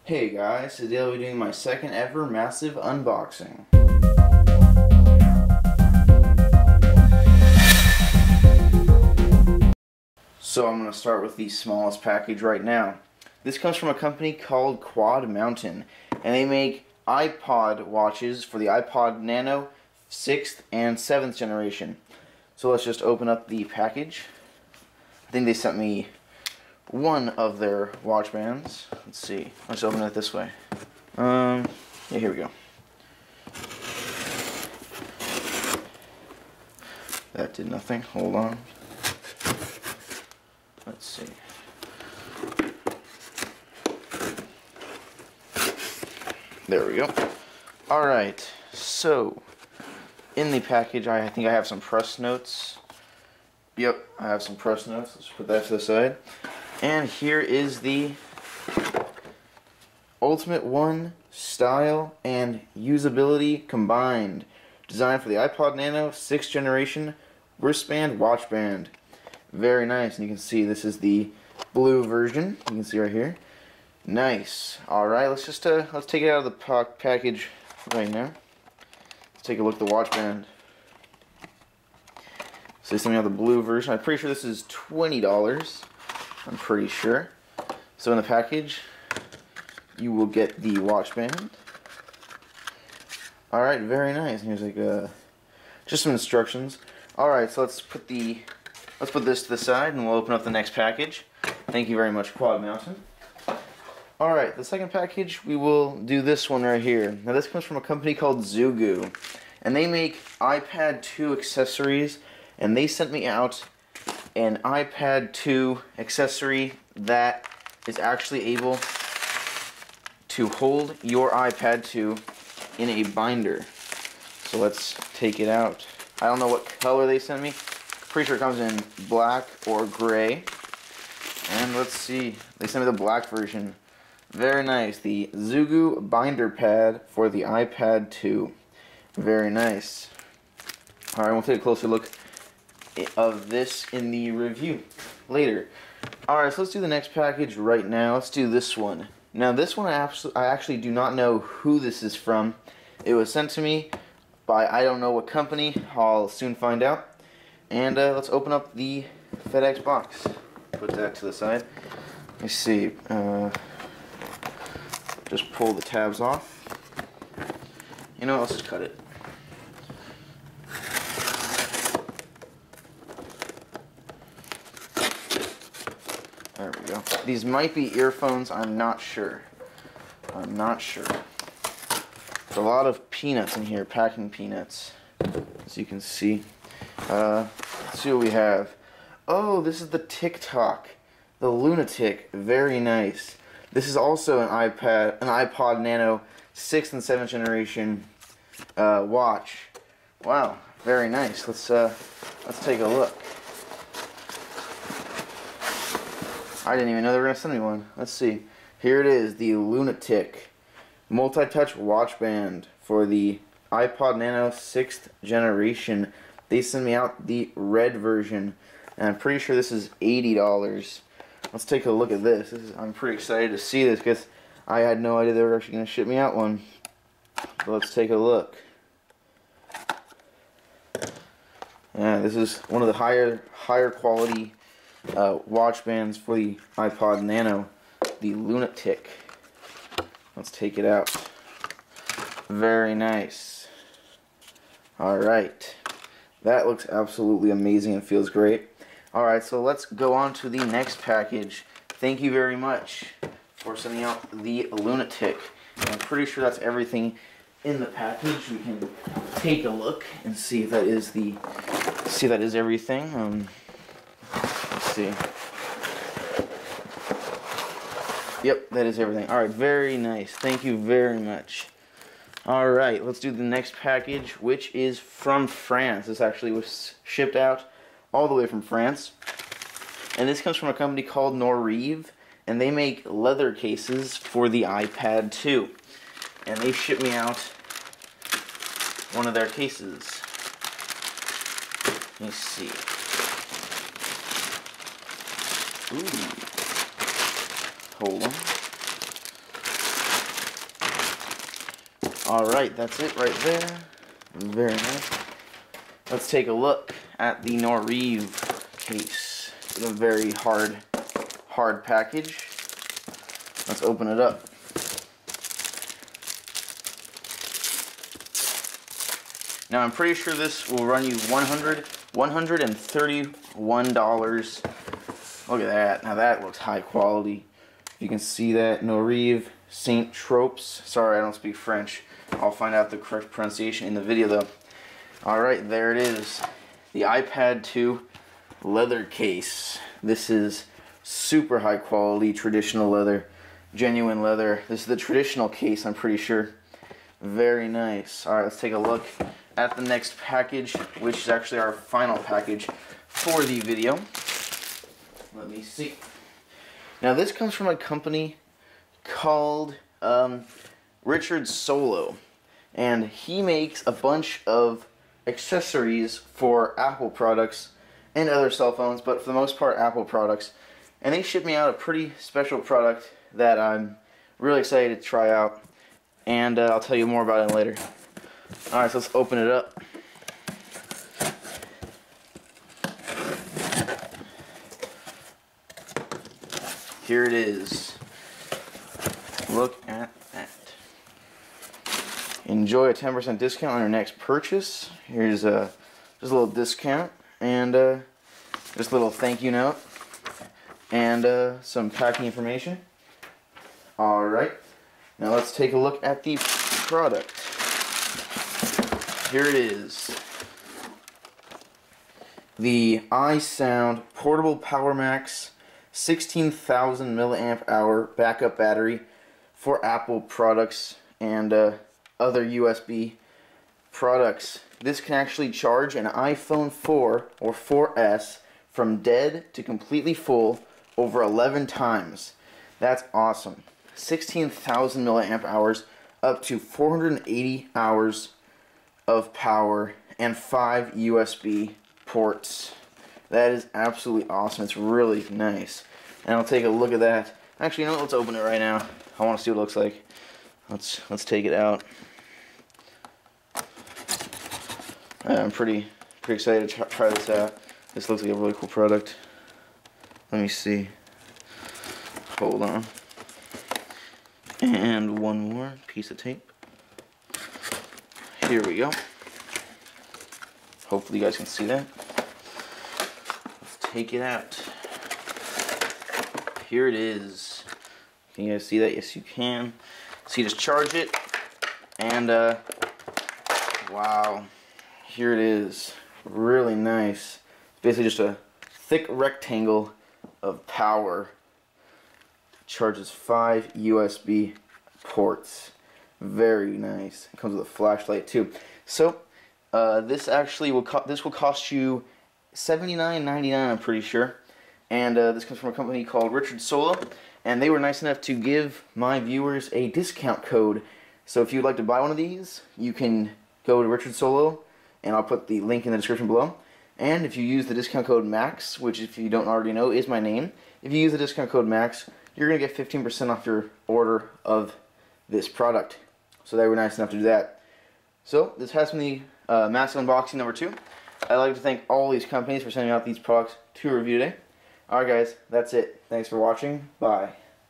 Hey guys, today I'll be doing my second ever massive unboxing. So I'm going to start with the smallest package right now. This comes from a company called Quad Mountain, and they make iPod watches for the iPod Nano 6th and 7th generation. So let's just open up the package. I think they sent me one of their watch bands. Let's see. Let's open it this way. Yeah, here we go. That did nothing. Hold on. Let's see. There we go. Alright, so in the package I think I have some press notes. Yep, I have some press notes. Let's put that to the side. And here is the Ultimate One style and usability combined. Designed for the iPod Nano 6th generation wristband watch band. Very nice, and you can see this is the blue version. You can see right here. Nice. Alright, let's just let's take it out of the package right now. Let's take a look at the watch band. So they sent me out the blue version. I'm pretty sure this is $20. I'm pretty sure. So in the package, you will get the watch band. Alright, very nice. Here's like just some instructions. Alright, so let's put this to the side and we'll open up the next package. Thank you very much, Quad Mountain. Alright, the second package, we will do this one right here. Now this comes from a company called Zugu, and they make iPad 2 accessories, and they sent me out an iPad 2 accessory that is actually able to hold your iPad 2 in a binder. So let's take it out. I don't know what color they sent me. Pretty sure it comes in black or gray. And let's see. They sent me the black version. Very nice. The Zugu BinderPad for the iPad 2. Very nice. Alright, we'll take a closer look of this in the review later. Alright, so let's do the next package right now. Let's do this one. Now this one I actually do not know who this is from. It was sent to me by I don't know what company. I'll soon find out. And let's open up the FedEx box. Put that to the side. Let me see. Just pull the tabs off. You know what, let's just cut it. There we go. These might be earphones, I'm not sure. I'm not sure. There's a lot of peanuts in here, packing peanuts, as you can see. Let's see what we have. Oh, this is the TikTok, the Lunatic. Very nice. This is also an iPod Nano 6th and 7th generation watch. Wow, very nice. Let's take a look. I didn't even know they were gonna send me one. Let's see. Here it is, the Lunatic multi-touch watch band for the iPod Nano 6th generation. They sent me out the red version, and I'm pretty sure this is $80. Let's take a look at this. I'm pretty excited to see this because I had no idea they were actually going to ship me out one. So let's take a look. Yeah, this is one of the higher quality watch bands for the iPod Nano, the Lunatic. Let's take it out. Very nice. Alright. That looks absolutely amazing and feels great. Alright, so let's go on to the next package. Thank you very much for sending out the Lunatic. I'm pretty sure that's everything in the package. We can take a look and see if that is everything. Let's see. Yep, that is everything. Alright, very nice. Thank you very much. Alright, let's do the next package, which is from France. This actually was shipped out all the way from France. And this comes from a company called Noreve, and they make leather cases for the iPad 2. And they shipped me out one of their cases. Let me see. Ooh. Hold on. Alright, that's it right there. Very nice. Let's take a look at the Noreve case. It's a very hard package. Let's open it up. Now I'm pretty sure this will run you $131. Look at that. Now that looks high quality. You can see that. Noreve Saint Tropes. Sorry, I don't speak French. I'll find out the correct pronunciation in the video though. Alright, there it is. The iPad 2 leather case. This is super high quality, traditional leather, genuine leather. This is the traditional case, I'm pretty sure. Very nice. Alright, let's take a look at the next package, which is actually our final package for the video. Let me see. Now this comes from a company called Richard Solo, and he makes a bunch of accessories for Apple products and other cell phones, but for the most part Apple products. And they shipped me out a pretty special product that I'm really excited to try out, and I'll tell you more about it later. Alright, so let's open it up. Here it is. Look at that. Enjoy a 10% discount on your next purchase. Here's just a little discount, and just a little thank you note, and some packing information. Alright, now let's take a look at the product. Here it is. The iSound Portable Power Max 16,000 milliamp hour backup battery for Apple products and other USB products. This can actually charge an iPhone 4 or 4S from dead to completely full over 11 times. That's awesome. 16,000 milliamp hours, up to 480 hours of power, and 5 USB ports. That is absolutely awesome. It's really nice. And I'll take a look at that. Actually, you know what? Let's open it right now. I want to see what it looks like. Let's take it out. I'm pretty excited to try this out. This looks like a really cool product. Let me see. Hold on. And one more piece of tape. Here we go. Hopefully you guys can see that. Let's take it out. Here it is. Can you guys see that? Yes, you can. So you just charge it, and wow, here it is. Really nice. It's basically just a thick rectangle of power. Charges 5 USB ports. Very nice. It comes with a flashlight too. So this actually will cost you $79.99, I'm pretty sure. And this comes from a company called Richard Solo, and they were nice enough to give my viewers a discount code. So if you'd like to buy one of these, you can go to Richard Solo, and I'll put the link in the description below. And if you use the discount code MAX, which if you don't already know is my name, if you use the discount code MAX, you're going to get 15% off your order of this product. So they were nice enough to do that. So this has been the massive unboxing number 2. I'd like to thank all these companies for sending out these products to review today. Alright guys, that's it. Thanks for watching. Bye.